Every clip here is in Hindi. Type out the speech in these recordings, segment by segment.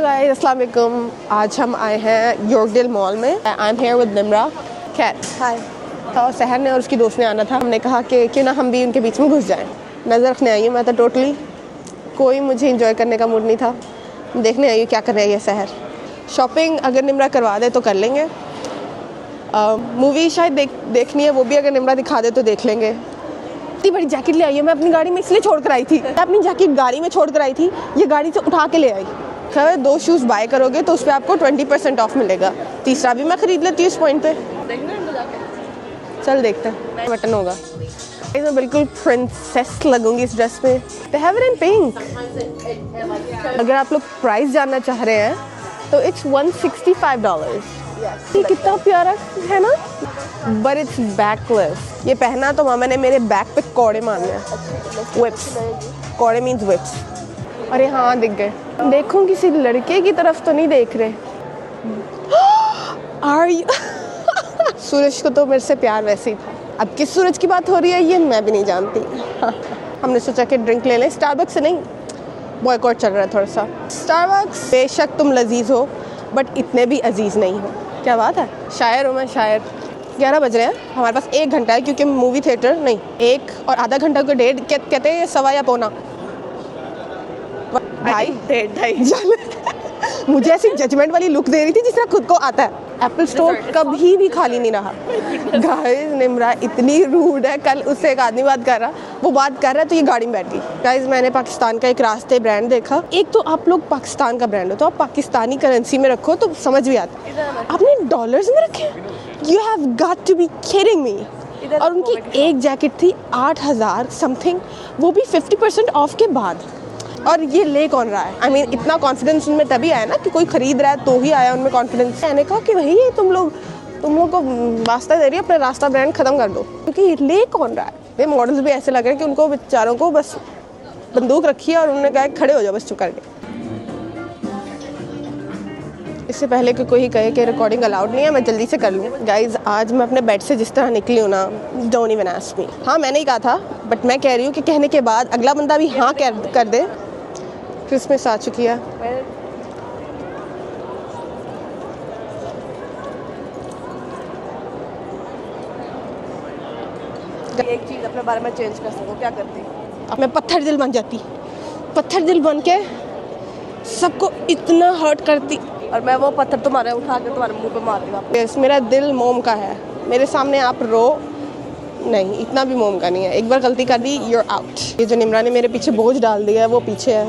गाइस अस्सलाम वालेकुम। आज हम आए हैं योर्कडale मॉल में। I am here with Nimra Cat. Hi. तो सहर ने और उसकी दोस्त ने आना था। हमने कहा कि क्यों ना हम भी उनके बीच में घुस जाएं। नज़र रखने आई हूँ मैं तो टोटली कोई मुझे इंजॉय करने का मूड नहीं था। देखने आई हूँ क्या कर रही है सहर। शॉपिंग अगर निम्रा करवा दे तो कर लेंगे। मूवी शायद देखनी है, वो भी अगर निम्रा दिखा दे तो देख लेंगे। इतनी बड़ी जैकेट ले आई है मैं अपनी गाड़ी में, इसलिए छोड़ कर आई थी। मैं अपनी जैकेट गाड़ी में छोड़ कर आई थी, ये गाड़ी से उठा के ले आई। खैर 2 शूज़ बाय करोगे तो उस पर आपको 20% ऑफ मिलेगा। तीसरा भी मैं खरीद लेती हूँ इस पॉइंट पे। चल देखते हैं बटन होगा। मैं बिल्कुल प्रिंसेस लगूंगी इस ड्रेस में। They have it in pink. अगर आप लोग प्राइस जानना चाह रहे हैं तो इट्स $165। ये कितना प्यारा है ना, बट इट्स बैकलेस। ये पहना तो मामा ने मेरे बैक पे कौड़े मारने हैं। विप्स, कौड़े मीन्स विप्स। अरे हाँ दिख गए। देखो किसी लड़के की तरफ तो नहीं देख रहे। Are you? सूरज को तो मेरे से प्यार वैसे ही था। अब किस सूरज की बात हो रही है ये मैं भी नहीं जानती। हमने सोचा कि ड्रिंक ले लें। स्टारबक्स से नहीं, बॉयकॉट चल रहा है थोड़ा सा। स्टारबक्स बेशक तुम लजीज हो बट इतने भी अजीज नहीं हो। क्या बात है, शायर हूँ मैं, शायर। 11 बज रहे हैं, हमारे पास 1 घंटा है क्योंकि मूवी थिएटर नहीं 1 और आधा घंटा को 1.5 कहते हैं, 1.25 या पौना 2.5 मुझे ऐसी जजमेंट वाली लुक दे रही थी जिस तरह खुद को आता है। एप्पल स्टोर कभी भी खाली नहीं रहा। गाइस निम्रा इतनी रूड है। कल उससे एक आदमी बात कर रहा, वो बात कर रहा है तो ये गाड़ी में बैठ गई। गाइस मैंने पाकिस्तान का एक रास्ते ब्रांड देखा। एक तो आप लोग पाकिस्तान का ब्रांड हो तो आप पाकिस्तानी करेंसी में रखो तो समझ भी आता है। आपने डॉलर्स में रखे? You have got to be kidding me. और उनकी एक जैकेट थी 8,000 समथिंग, वो भी 50% ऑफ के बाद। और ये ले कौन रहा है? आई मीन इतना कॉन्फिडेंस उनमें तभी आया ना कि कोई खरीद रहा है तो ही आया उनमें कॉन्फिडेंस। मैंने कहा कि वही है, तुम लोग को वास्ता दे रही है, अपना रास्ता ब्रांड खत्म कर दो। क्योंकि ले कौन रहा है? ये मॉडल्स भी ऐसे लग रहे हैं कि उनको बेचारों को बस बंदूक रखी है और उन्होंने कहा खड़े हो जाओ बस चुप करके। इससे पहले कि कोई कहे कि रिकॉर्डिंग अलाउड नहीं है, मैं जल्दी से कर लूँ। गाइज आज मैं अपने बेड से जिस तरह निकली हूँ ना, डोंट इवन आस्क मी। हाँ मैंने ही कहा था बट मैं कह रही हूँ कि कहने के बाद अगला बंदा भी हाँ कर दे। क्रिसमस आ चुकी है। एक चीज़ अपने बारे में चेंज कर सको क्या करती? मैं पत्थर दिल बन जाती। पत्थर दिल बन के सबको इतना हर्ट करती और मैं वो पत्थर तुम्हारे उठा के तुम्हारे मुंह पे मार दूँगा। यस, मेरा दिल मोम का है। मेरे सामने आप रो नहीं, इतना भी मोम का नहीं है। एक बार गलती कर दी, you're आउट। ये जो निम्रा ने मेरे पीछे बोझ डाल दिया है वो पीछे है।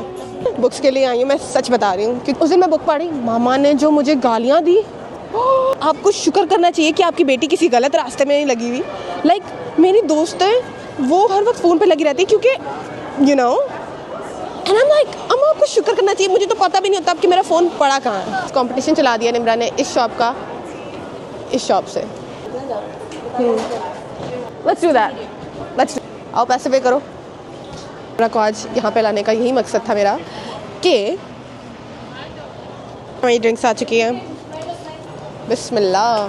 बुक्स के लिए आई हूँ, मैं सच बता रही हूँ क्योंकि उस दिन मैं बुक पढ़ी, मामा ने जो मुझे गालियाँ दी। आपको शुक्र करना चाहिए कि आपकी बेटी किसी गलत रास्ते में नहीं लगी हुई। लाइक मेरी दोस्त है, वो हर वक्त फ़ोन पे लगी रहती है क्योंकि you know and I am like अम्मा आपको शुक्र करना चाहिए, मुझे तो पता भी नहीं होता कि मेरा फ़ोन पड़ा कहाँ है। कंपटीशन चला दिया निम्रा ने इस शॉप का, इस शॉप से। लेट्स डू दैट, लेट्स आओ पैसे पे करो। निम्रा को आज यहाँ पे लाने का यही मकसद था मेरा कि हमारी ड्रिंक्स आ चुकी हैं। बिस्मिल्लाह।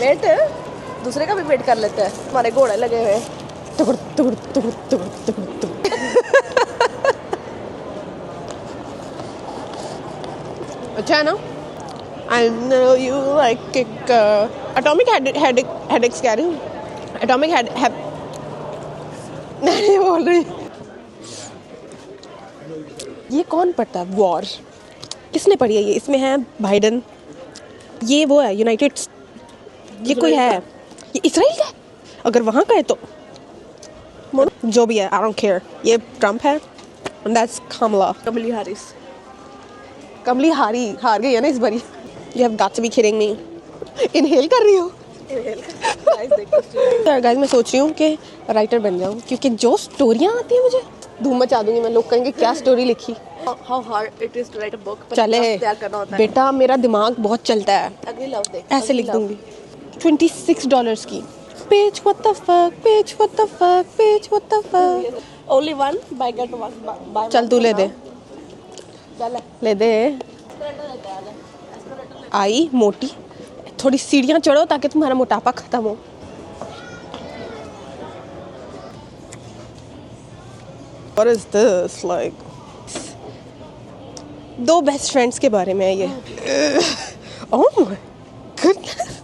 वेट दूसरे का भी वेट कर लेते हैं, हमारे घोड़े लगे हुए। तुगड़ तुगड़ तुगड़ तुगड़ तुगड़ तुगड़। अच्छा है ना? I know you like it. Atomic headaches कह रही हूँ। Atomic नहीं बोल रही। ये कौन पढ़ता है? वॉर किसने पढ़ी है ये? इसमें है बाइडन, ये वो है यूनाइटेड, ये कोई है, ये इसराइल का है। अगर वहाँ का है तो जो भी है आई डोंट केयर। ये ट्रम्प है and that's Kamala Harris। कमली हार गई है ना इस बारी। You have got to be kidding me। Inhale कर रही हो? गाइस मैं सोच रही हूँ कि राइटर बन जाऊँ क्योंकि जो स्टोरियाँ आती हैं मुझे धूम मचा दूंगी मैं। लोग कहेंगे क्या स्टोरी लिखी। How hard it is to write a book। चले बेटा, मेरा दिमाग बहुत चलता है, ऐसे लिख दूंगी। $26 की page. What the fuck page, what the fuck page, what the fuck। Only one buy get one। चल तू ले दे, ले दे। आई मोटी, थोड़ी सीढ़ियाँ चढ़ो ताकि तुम्हारा मोटापा खत्म हो। What is this like? 2 best friends के बारे में है ये। ओह माय गुडनेस,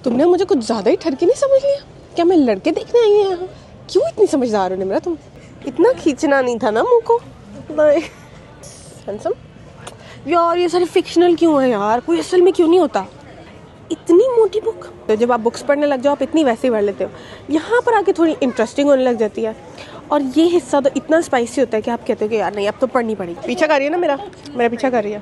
तुमने मुझे कुछ ज़्यादा ही ठरके नहीं समझ लिया क्या? मैं लड़के देखने आई हूँ यहाँ। क्यों इतनी समझदार हो निम्रा तुम? इतना खींचना नहीं था ना मुँह को। हैंडसम यार, ये सारे फिक्शनल क्यों है यार? कोई असल में क्यों नहीं होता? इतनी मोटी बुक, तो जब आप बुक्स पढ़ने लग जाओ आप इतनी वैसे ही पढ़ लेते हो। यहाँ पर आके थोड़ी इंटरेस्टिंग होने लग जाती है, और ये हिस्सा तो इतना स्पाइसी होता है कि आप कहते हो कि यार नहीं अब तो पढ़नी पड़ेगी। पीछा कर रही है ना मेरा पीछा कर रही है।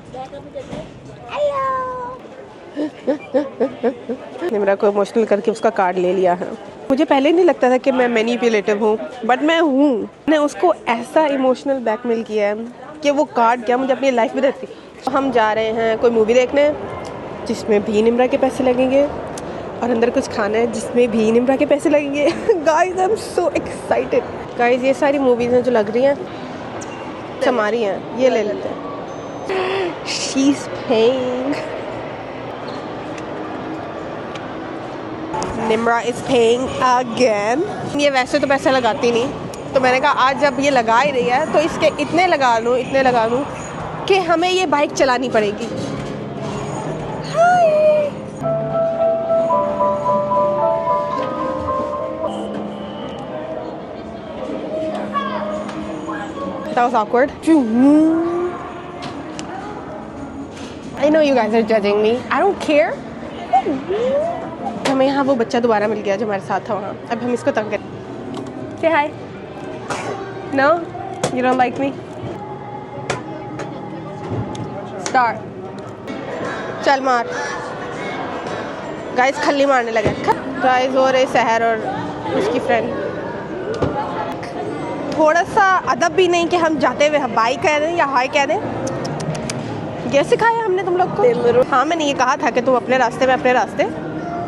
निम्रा को इमोशनल करके उसका कार्ड ले लिया है। मुझे पहले नहीं लगता था कि मैं मैनिपुलेटिव हूँ, बट मैं हूँ। मैंने उसको ऐसा इमोशनल ब्लैकमेल किया है कि वो कार्ड क्या मुझे अपनी लाइफ में देती। हम जा रहे हैं कोई मूवी देखने जिसमें भी निम्रा के पैसे लगेंगे, और अंदर कुछ खाना है जिसमें भी निम्रा के पैसे लगेंगे। Guys I am so excited. Guys ये सारी मूवीज़ हैं जो लग रही हैं हमारी हैं, ये ले लेते हैं। She is paying, Nimra is paying again. ये वैसे तो पैसे लगाती नहीं, तो मैंने कहा आज जब ये लगा ही रही है तो इसके इतने लगा लूँ कि हमें ये बाइक चलानी पड़ेगी। That was awkward. I know you guys are judging me. I don't care. हमें यहाँ वो बच्चा दोबारा मिल गया जो हमारे साथ था वहाँ। अब हम इसको तंग करें। Say hi. No? You don't like me? Start. चल मार। गाइस खल्ली मारने लगे। गाइस हो रहे सहर और उसकी फ्रेंड। थोड़ा सा अदब भी नहीं कि हम जाते हुए बाई कह दें या हाय कह दें। ये सिखाया हमने तुम लोग को। हाँ मैंने ये कहा था कि तुम अपने रास्ते में अपने रास्ते,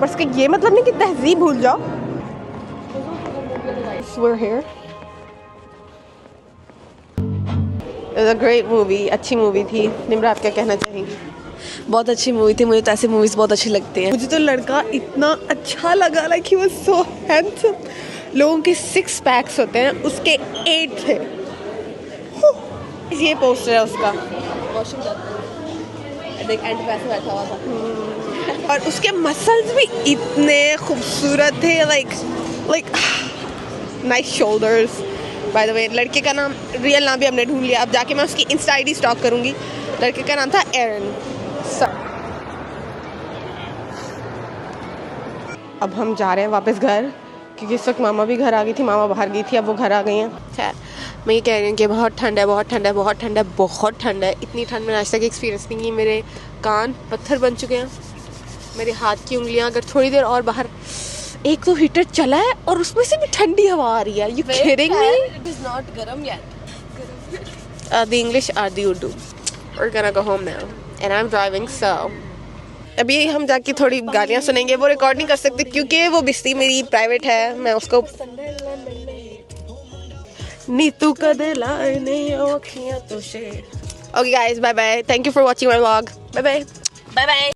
बस इसका ये मतलब नहीं कि तहजीब भूल जाओ। We're here. It was a great movie. अच्छी मूवी थी। निम्रा आप क्या कहना चाहेंगी? बहुत अच्छी मूवी थी। मुझे तो ऐसी मूवीज बहुत अच्छी लगती हैं। मुझे तो लड़का इतना अच्छा लगा, like he was so handsome. लोगों के 6 पैक्स होते हैं, उसके 8 थे। ये पोस्टर है उसका। वॉशरूम जाता है, देख एंड पे ऐसे बैठा हुआ था। और उसके मसल्स भी इतने खूबसूरत थे, like nice shoulders. By the way लड़के का नाम, रियल नाम भी हमने ढूंढ लिया। अब जाके मैं उसकी इंस्टा आईडी स्टॉक करूँगी। लड़के का नाम था एरन। अब हम जा रहे हैं वापस घर, क्योंकि इस वक्त मामा भी घर आ गई थी। मामा बाहर गई थी, अब वो घर आ गई हैं। खैर मैं ये कह रही हूँ कि बहुत ठंड है, बहुत ठंड है, बहुत ठंड है, बहुत ठंड है। इतनी ठंड मैंने आज तक एक्सपीरियंस नहीं की। मेरे कान पत्थर बन चुके हैं, मेरे हाथ की उंगलियां। अगर थोड़ी देर और बाहर, एक तो हीटर चला है और उसमें से भी ठंडी हवा आ रही है। You kidding me? It is not गरम yet. The English or the Urdu. We're gonna go home now and I'm driving, so अभी हम जाके थोड़ी गालियाँ सुनेंगे। वो रिकॉर्ड नहीं कर सकते क्योंकि वो बिस्ती मेरी प्राइवेट है। मैं उसको नीतू कदे लाने ओखियां तो शेर। Okay guys, bye bye. Thank you for watching my vlog. Bye bye. Bye bye.